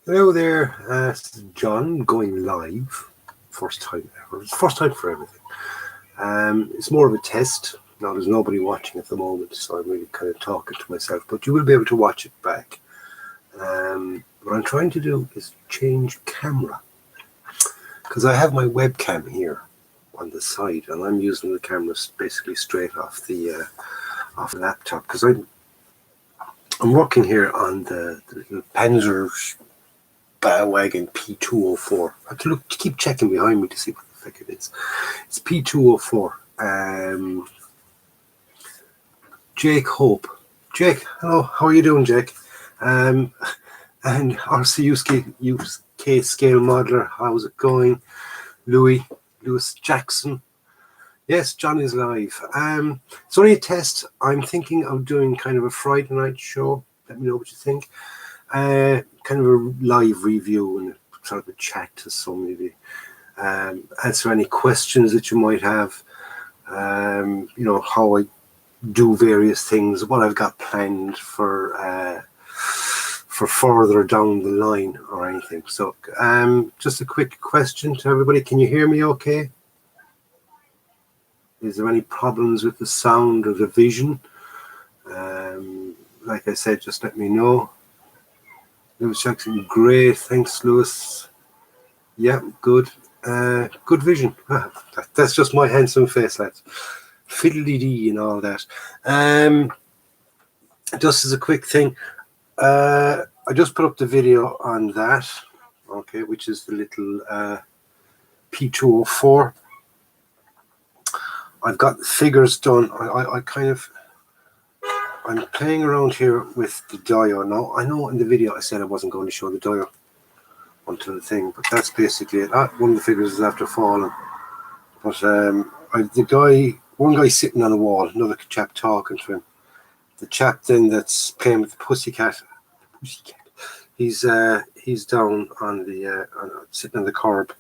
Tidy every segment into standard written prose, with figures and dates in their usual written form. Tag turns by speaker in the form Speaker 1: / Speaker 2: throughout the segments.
Speaker 1: Hello there, this is John going live. First time ever. It's first time for everything. It's more of a test. Now there's nobody watching at the moment, so I'm really kind of talking to myself. But you will be able to watch it back. What I'm trying to do is change camera because I have my webcam here on the side, and I'm using the camera basically straight off the laptop because I'm working here on the little Panzer Wagon P204. I have to keep checking behind me to see what the fuck it is. It's P204. Jake Hope. Jake, hello. How are you doing, Jake? And RC UK Scale Modeler. How's it going? Lewis Jackson. Yes, John is live. It's only a test. I'm thinking of doing kind of a Friday night show. Let me know what you think. Kind of a live review and sort of a chat to some maybe. Answer any questions that you might have. How I do various things, what I've got planned for further down the line or anything. So just a quick question to everybody. Can you hear me okay? Is there any problems with the sound or the vision? Like I said, just let me know. Lewis Jackson, great. Thanks, Lewis. Yeah, good. Good vision. That's just my handsome face, lads. Fiddly-dee and all that. Just as a quick thing, I just put up the video on that, okay, which is the little P204. I've got the figures done. I'm playing around here with the dial now. I know in the video I said I wasn't going to show the dial onto the thing, but that's basically it. One of the figures is after falling. But one guy sitting on a wall, another chap talking to him. The chap then that's playing with the pussycat, he's down on the sitting on the curb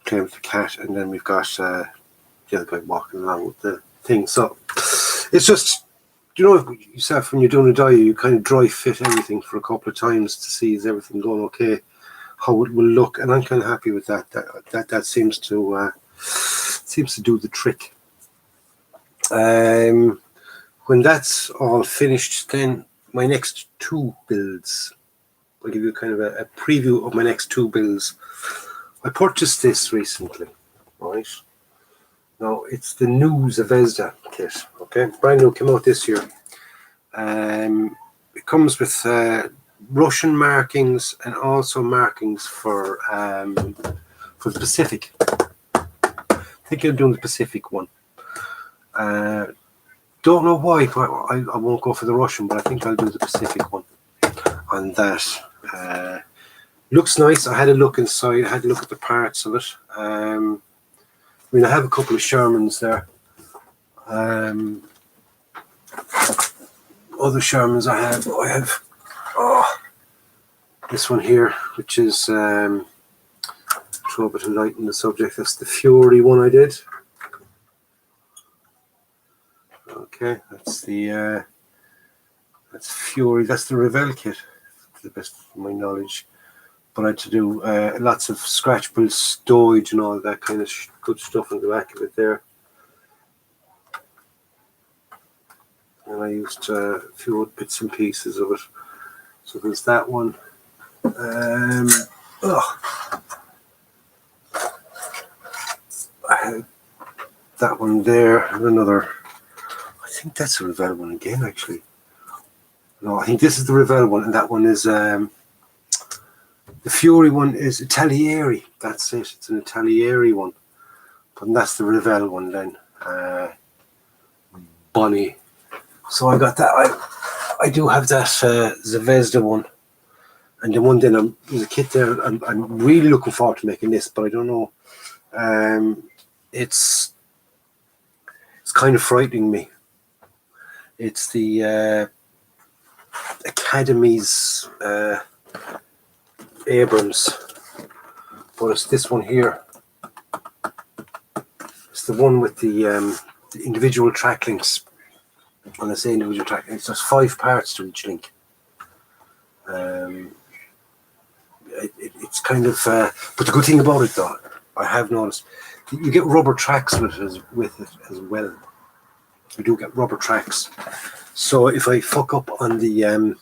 Speaker 1: playing with the cat, and then we've got the other guy walking along with the thing. So it's just, yourself when you're doing a dial, you kind of dry fit everything for a couple of times to see is everything going okay, how it will look, and I'm kind of happy with that. That seems to do the trick. When that's all finished, then my next two builds, I'll give you kind of a preview of my next two builds. I purchased this recently, right? Now, it's the new Zvezda kit, okay? Brand new, came out this year. It comes with Russian markings and also markings for the Pacific. I think I'm doing the Pacific one. Don't know why, but I won't go for the Russian, but I think I'll do the Pacific one on that. Looks nice. I had a look inside. I had a look at the parts of it. I have a couple of Shermans there. Other Shermans I have this one here, which is throw a bit of light in the subject. That's the Fury one I did. Okay, that's Fury. That's the Revell kit, to the best of my knowledge. But I had to do lots of scratchable stowage and all that kind of good stuff on the back of it there. And I used a few bits and pieces of it. So there's that one. I had that one there, and another. I think that's the Revell one again, actually. No, I think this is the Revell one, and that one is the Fury one is Italieri. That's it. It's an Italieri one, but that's the Revell one then. Bonnie. So I got that. I do have that Zvezda one, and the one then there's a kit there. I'm really looking forward to making this, but I don't know. It's kind of frightening me. It's the Academy's Abrams, but it's this one here. It's the one with the individual track links. When I say individual track links, there's 5 parts to each link. it's kind of. But the good thing about it, though, I have noticed, you get rubber tracks with it as well. You do get rubber tracks. So if I fuck up on the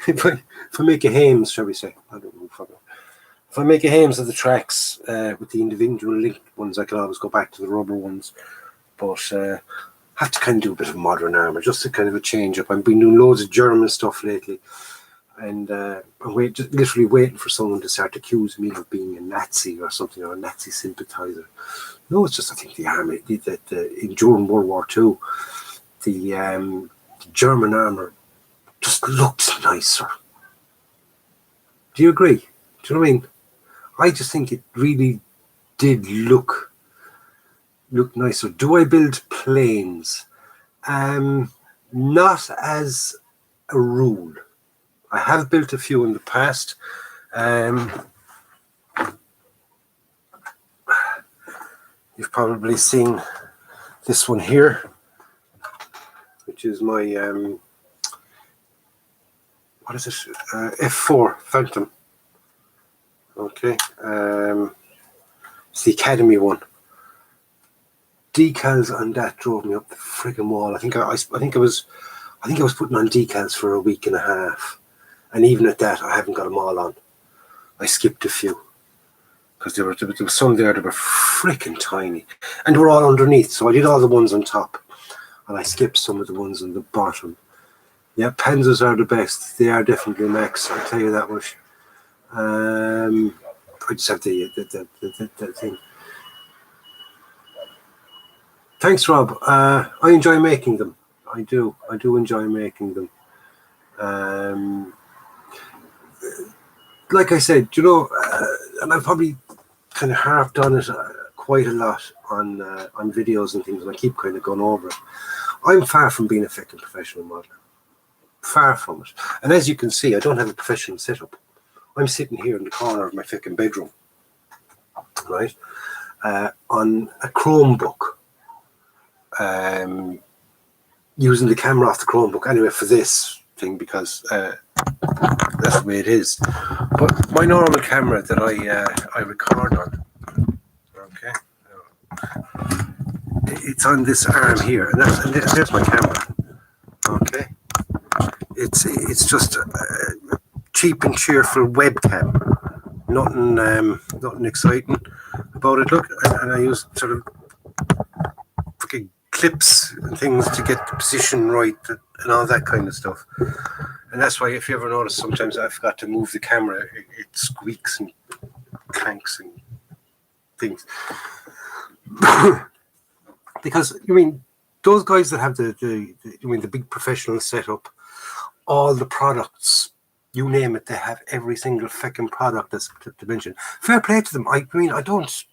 Speaker 1: if I make a hames, shall we say? I don't know. If I make a hames of the tracks with the individual linked ones, I can always go back to the rubber ones. But have to kind of do a bit of modern armour, just to kind of a change up. I've been doing loads of German stuff lately, and I'm literally waiting for someone to start accusing me of being a Nazi or something, or a Nazi sympathiser. No, it's just I think the army, during World War II, the German armour just looked nicer. Do you agree? Do you know what I mean? I just think it really did look nicer. Do I build planes? Not as a rule. I have built a few in the past. You've probably seen this one here, which is my what is it? F4 Phantom. Okay, it's the Academy one. Decals on that drove me up the friggin' wall. I think I was putting on decals for a week and a half, and even at that, I haven't got them all on. I skipped a few because there was some there that were freaking tiny, and they were all underneath. So I did all the ones on top, and I skipped some of the ones on the bottom. Yeah, Panzers are the best. They are definitely max. I'll tell you that much. I just have the thing. Thanks, Rob. I enjoy making them. I do enjoy making them. Like I said, you know, and I've probably kind of harped on it quite a lot on videos and things, and I keep kind of going over it. I'm far from being a fucking professional modeler. Far from it. And as you can see, I don't have a professional setup. I'm sitting here in the corner of my fucking bedroom, right, on a Chromebook, using the camera off the Chromebook anyway for this thing, because that's the way it is. But my normal camera that I record on, okay, it's on this arm here, and there's my camera. Okay, it's just a cheap and cheerful webcam. Nothing exciting about it. Look, and I use sort of fucking clips and things to get the position right and all that kind of stuff. And that's why, if you ever notice, sometimes I forgot to move the camera, it squeaks and clanks and things. Because, I mean, those guys that have the big professional setup, all the products, you name it, they have every single fucking product that's to mention. Fair play to them. I mean, I don't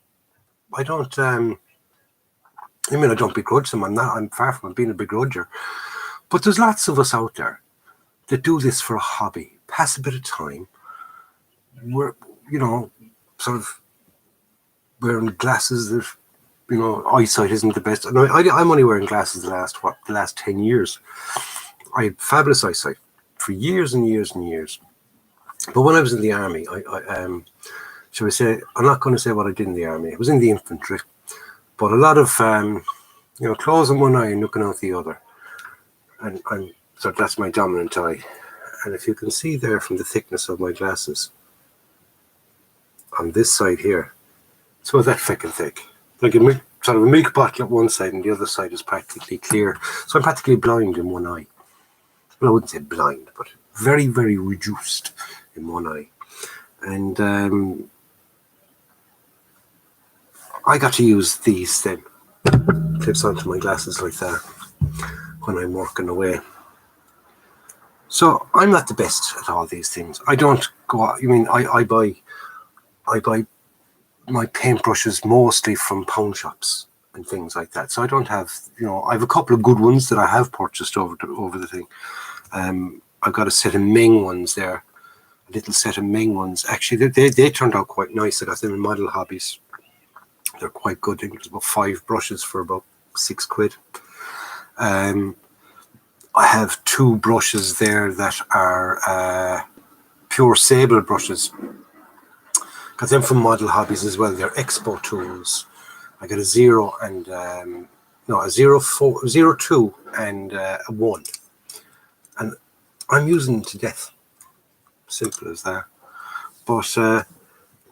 Speaker 1: begrudge them. I'm far from being a begrudger. But there's lots of us out there that do this for a hobby, pass a bit of time. We're, sort of wearing glasses that, eyesight isn't the best. And I'm only wearing glasses the last 10 years. I had fabulous eyesight for years and years and years. But when I was in the army, shall we say, I'm not going to say what I did in the army. I was in the infantry, but a lot of, closing one eye and looking out the other. And so that's my dominant eye. And if you can see there from the thickness of my glasses, on this side here, it's about that fucking thick. Like sort of a milk bottle at one side, and the other side is practically clear. So I'm practically blind in one eye. Well, I wouldn't say blind, but very, very reduced in one eye. And I got to use these then, clips onto my glasses like that when I'm working away. So I'm not the best at all these things. I don't go out, I buy my paintbrushes mostly from pawn shops and things like that. So I don't have, I have a couple of good ones that I have purchased over the thing. I've got a set of Ming ones there, a little set of Ming ones. Actually, they turned out quite nice. I got them in Model Hobbies. They're quite good. I think it was about 5 brushes for about £6. I have 2 brushes there that are pure sable brushes. Got them from Model Hobbies as well. They're Expo tools. I got a 0 and a 02 and a 1, and I'm using them to death. Simple as that. But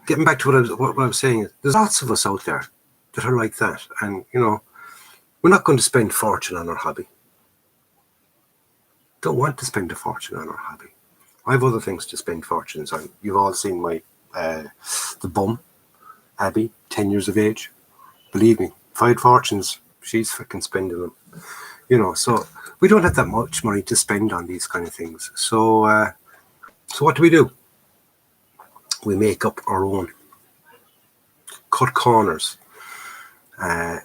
Speaker 1: getting back to what I was saying, there's lots of us out there that are like that, and we're not going to spend fortune on our hobby. Don't want to spend a fortune on our hobby. I have other things to spend fortunes on. You've all seen my the bum, Abby, 10 years of age. Believe me, if I had fortunes, she's fucking spending them. So we don't have that much money to spend on these kind of things. So what do? We make up our own. Cut corners. I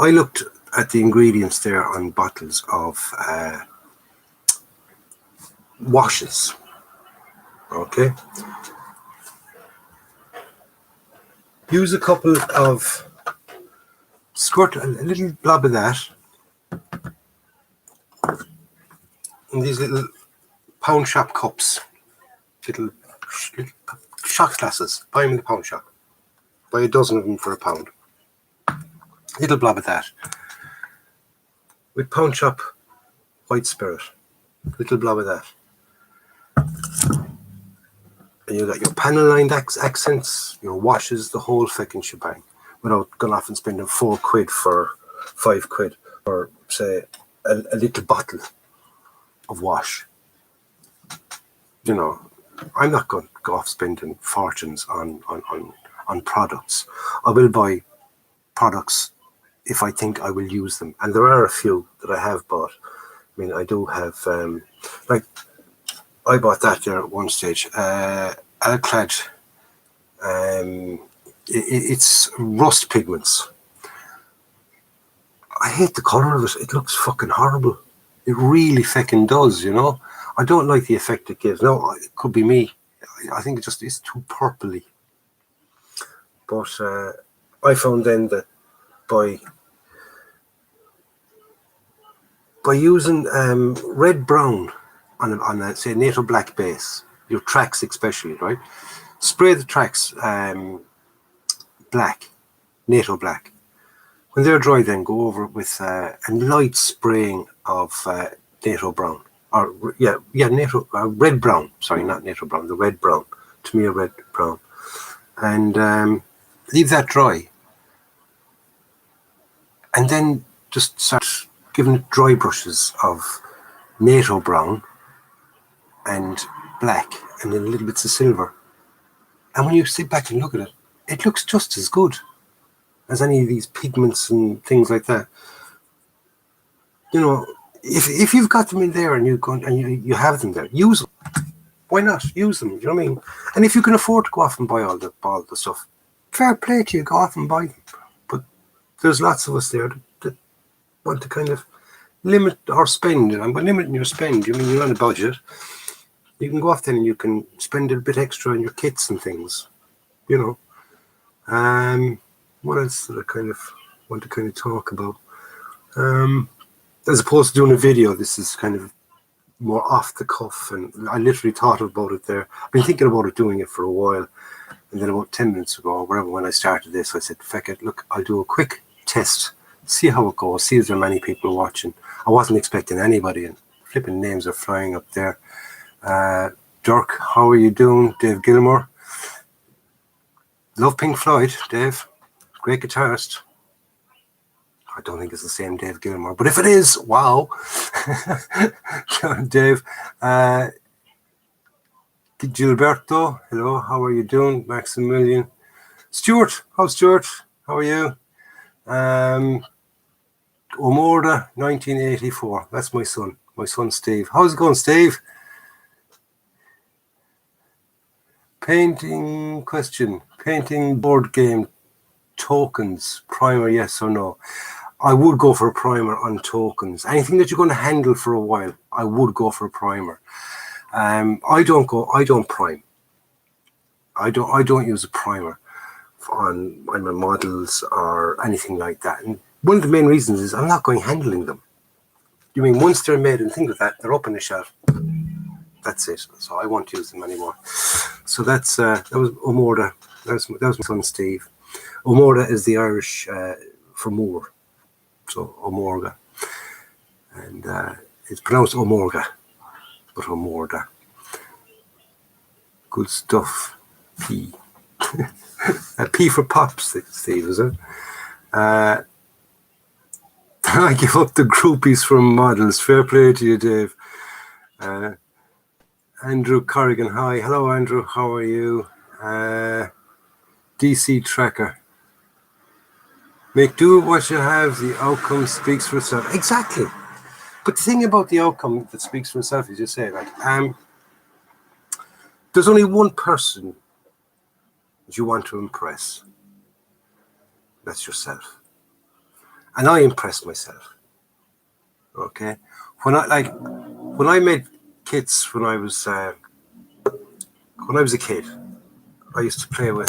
Speaker 1: looked at the ingredients there on bottles of washes. Okay. Use a couple of, squirt a little blob of that in these little pound shop cups, little shot glasses. Buy them in the pound shop. Buy a dozen of them for £1. Little blob of that. With pound shop white spirit. Little blob of that. And you got your panel lined accents, your washes, the whole fucking shebang, without going off and spending £4 for £5, or say a little bottle of wash. I'm not going to go off spending fortunes on products. I will buy products if I think I will use them, and there are a few that I have bought. I mean, I do have I bought that there at one stage. Alclad. It's rust pigments. I hate the colour of it. It looks fucking horrible. It really fucking does, I don't like the effect it gives. No, it could be me. I think it's too purpley. But I found then that by using red brown on a say NATO black base, your tracks especially, right? Spray the tracks black, NATO black. When they're dry, then go over it with a light spraying of NATO brown, or NATO red brown. Sorry, not NATO brown, the red brown. To me, a red brown, and leave that dry, and then just start giving it dry brushes of NATO brown and black, and then little bits of silver. And when you sit back and look at it, it looks just as good as any of these pigments and things like that. If you've got them in there and you have them there, use them. Why not use them? You know what I mean? And if you can afford to go off and buy all the stuff, fair play to you, go off and buy them. But there's lots of us there that want to kind of limit our spend. And by limiting your spend, you mean you're on a budget. You can go off then and you can spend a bit extra on your kits and things. What else did I kind of want to kind of talk about? As opposed to doing a video, this is kind of more off the cuff, and I literally thought about it there. I've been thinking about doing it for a while, and then about 10 minutes ago, or whatever, when I started this, I said, "Feck it, look, I'll do a quick test, see how it goes, see if there are many people watching." I wasn't expecting anybody, and flipping names are flying up there. Dirk, how are you doing? Dave Gilmore. Love Pink Floyd, Dave. Great guitarist. I don't think it's the same Dave Gilmore, but if it is, wow. Dave. Gilberto, hello, how are you doing? Maximilian. Stuart, how's Stuart? How are you? Omorda, 1984. That's my son Steve. How's it going, Steve? Painting question. Painting board game tokens, primer, yes or no? I would go for a primer on tokens. Anything that you're going to handle for a while, I would go for a primer. I don't prime. I don't use a primer on my models or anything like that. And one of the main reasons is I'm not going handling them. You mean once they're made and things like that, they're up on the shelf. That's it. So I won't use them anymore. So that was Omorda. That was my son Steve. Omorda is the Irish for moor, so Omorga, and it's pronounced Omorga, but Omorda. Good stuff. P. P for pops, Steve, is it? I give up the groupies from models. Fair play to you, Dave. Andrew Corrigan, hi. Hello, Andrew. How are you? DC Tracker. Make do what you have. The outcome speaks for itself. Exactly. But the thing about the outcome that speaks for itself is you say, like, there's only one person that you want to impress. That's yourself. And I impressed myself. Okay? When I made kits when I was a kid, I used to play with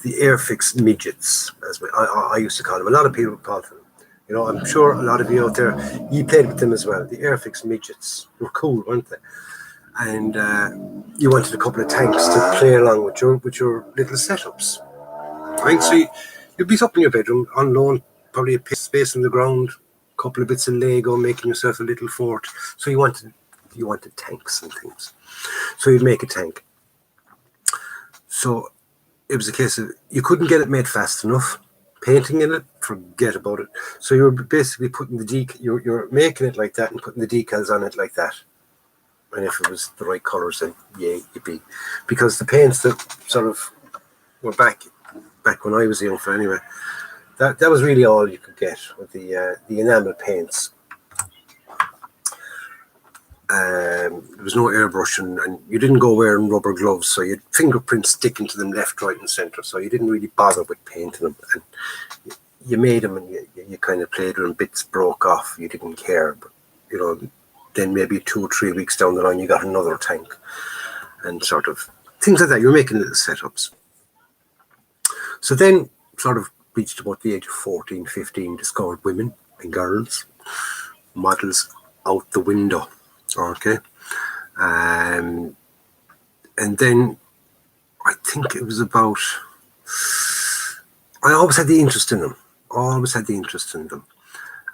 Speaker 1: the Airfix midgets, as I used to call them. A lot of people called them. You know, I'm sure a lot of you out there, you played with them as well. The Airfix midgets were cool, weren't they? And you wanted a couple of tanks to play along with your little setups. Right? So you'd be up in your bedroom on loan, probably a space in the ground, a couple of bits of Lego, making yourself a little fort. So you wanted tanks and things. So you'd make a tank. So it was a case of you couldn't get it made fast enough. Painting in it, forget about it. So you're basically putting you're making it like that and putting the decals on it like that. And if it was the right colours, then yay, yippee. Because the paints that sort of were back when I was young for anyway, that was really all you could get with the enamel paints. There was no airbrushing, and you didn't go wearing rubber gloves, so you had fingerprints sticking to them left, right, and centre. So you didn't really bother with painting them. And you made them, and you kind of played with them. Bits broke off, you didn't care. But you know, then maybe 2 or 3 weeks down the line, you got another tank, and sort of things like that. You're making little setups. So then, sort of reached about the age of 14, 15, discovered women and girls, models out the window. Okay, and then I think it was about. I always had the interest in them.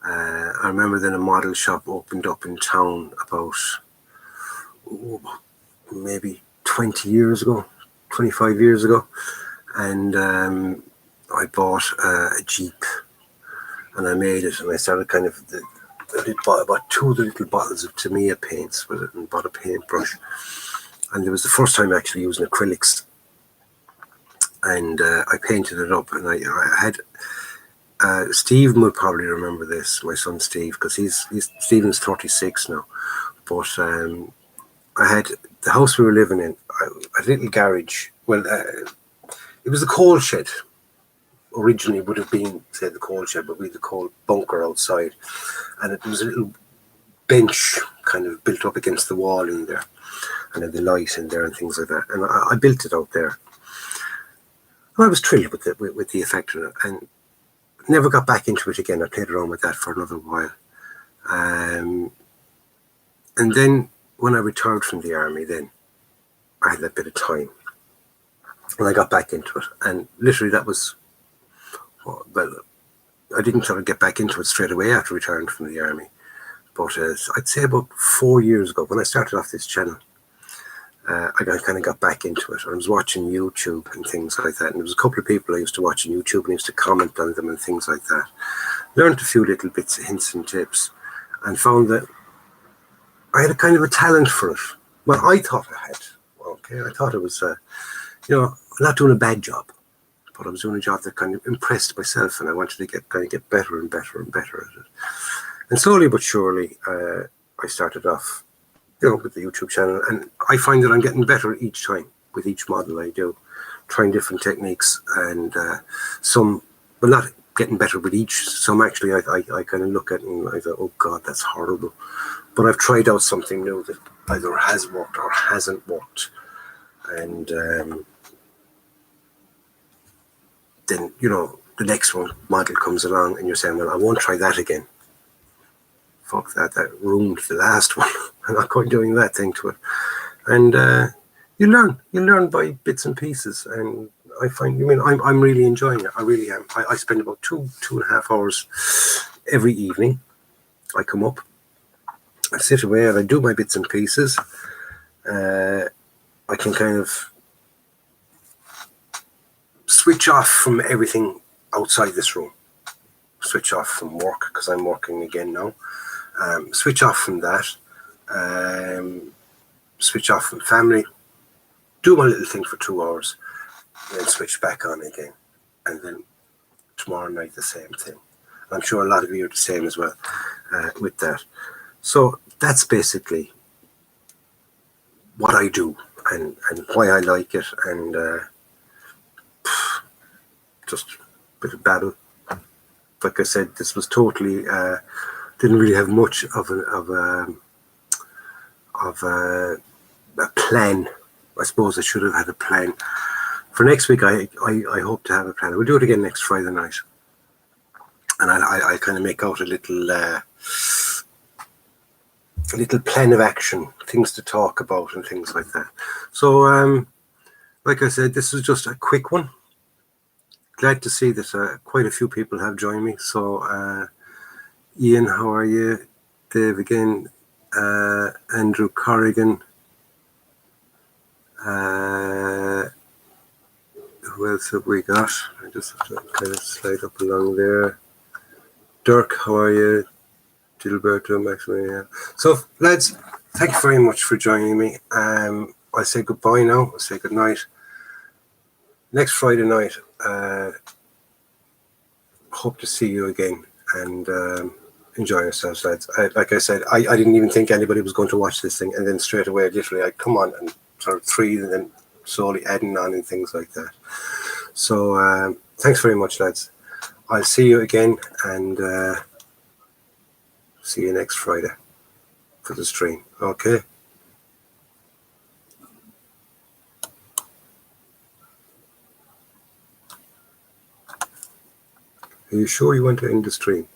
Speaker 1: I remember then a model shop opened up in town about maybe 20 years ago, 25 years ago, and I bought a Jeep, and I made it, and I started kind of. I bought 2 of the little bottles of Tamiya paints with it and bought a paintbrush. And it was the first time actually using acrylics. And I painted it up. And I had... Stephen would probably remember this, my son Steve, because Stephen's 36 now. But I had... The house we were living in, a little garage. Well, it was a coal shed. Originally would have been, say, the coal shed, but we had the coal bunker outside. And it was a little bench kind of built up against the wall in there. And then the light in there and things like that. And I built it out there. And I was thrilled with the effect of it. And never got back into it again. I played around with that for another while. And then when I retired from the army, then I had that bit of time. And I got back into it. And literally that was... Well, I didn't sort of get back into it straight away after retiring from the army. But I'd say about 4 years ago, when I started off this channel, I kind of got back into it. I was watching YouTube and things like that. And there was a couple of people I used to watch on YouTube and I used to comment on them and things like that. Learned a few little bits, hints and tips, and found that I had a kind of a talent for it. Well, I thought I had. Okay, I thought it was, I'm not doing a bad job. But I was doing a job that kind of impressed myself, and I wanted to get better and better and better at it. And slowly but surely, I started off, with the YouTube channel, and I find that I'm getting better each time with each model I do, trying different techniques, and not getting better with each. Some actually, I kind of look at it and I go, oh God, that's horrible. But I've tried out something new that either has worked or hasn't worked, and. Then, the next one model comes along and you're saying, well, I won't try that again. fuck that, that ruined the last one. I'm not going doing that thing to it. And you learn by bits and pieces. And I find, I'm really enjoying it. I really am. I spend about 2.5 hours every evening. I come up, I sit away, and I do my bits and pieces. I can kind of switch off from everything outside this room. Switch off from work, because I'm working again now. Switch off from that. Switch off from family. Do my little thing for 2 hours. And then switch back on again. And then tomorrow night the same thing. I'm sure a lot of you are the same as well with that. So that's basically what I do and why I like it, and just a bit of babble. Like I said, this was totally didn't really have much of a plan. I suppose I should have had a plan for next week. I hope to have a plan. We'll do it again next Friday night, and I kind of make out a little plan of action, things to talk about and things like that. So like I said, this is just a quick one. Glad to see that quite a few people have joined me. So Ian, how are you? Dave again, Andrew Corrigan, who else have we got? I just have to kind of slide up along there. Dirk, how are you? Gilberto, Maximilian. So lads, thank you very much for joining me. I'll say goodbye now. I'll say good night. Next Friday night, hope to see you again, and enjoy yourselves, lads. Like I said, I didn't even think anybody was going to watch this thing, and then straight away, literally, I come on and sort of 3, and then slowly adding on and things like that. So thanks very much, lads. I'll see you again, and see you next Friday for the stream. Okay. Are you sure you want to end the stream?